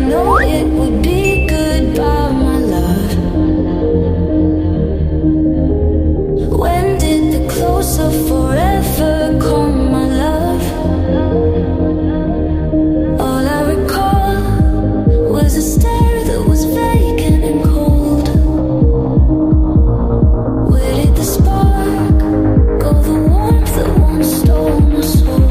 know it would be goodbye, my love. When did the close of forever come, my love? All I recall was a stare that was vacant and cold. Where did the spark go, the warmth that once stole my soul?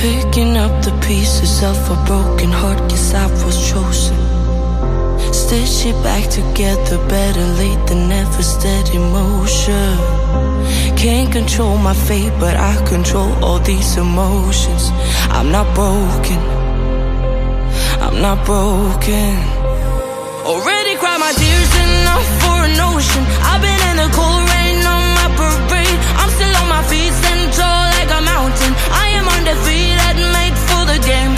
Picking up the pieces of a broken heart, guess I was chosen. Stitch it back together, better late than never, steady motion. Can't control my fate, but I control all these emotions. I'm not broken, I'm not broken. Already cried my tears enough for an ocean. I've been in the cold rain on my parade. I'm still on my feet, stand tall like a mountain. I am undefeated, made for the game.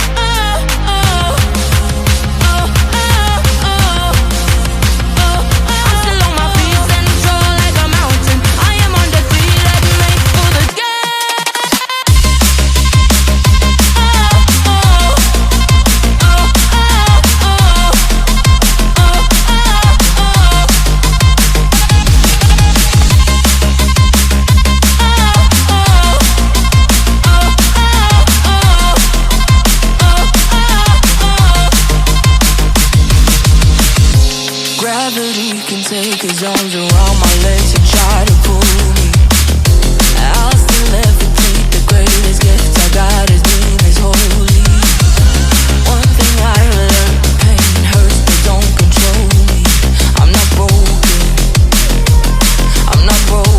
Take his arms around my legs and try to pull me. I'll still levitate. The greatest gift I got, his name is holy. One thing I learned, pain hurts but don't control me. I'm not broken, I'm not broken.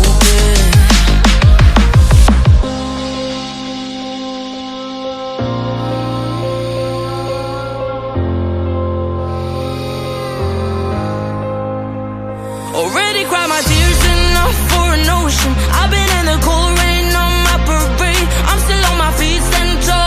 Already cried my tears enough for an ocean. I've been in the cold rain on my parade. I'm still on my feet, stand tall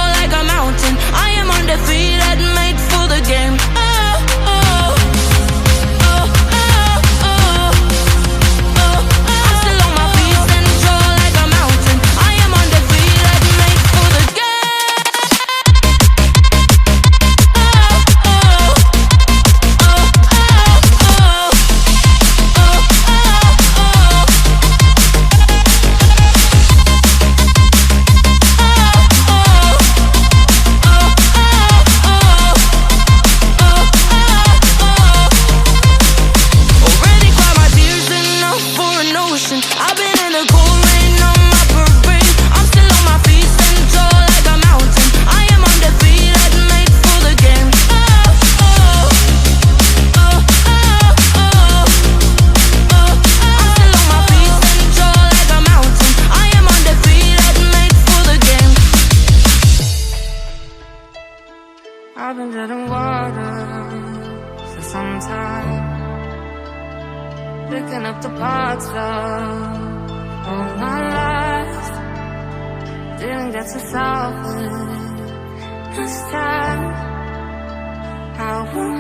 I've been dead in water for some time, picking up the parts of all my life. Didn't get to solve it this time. How will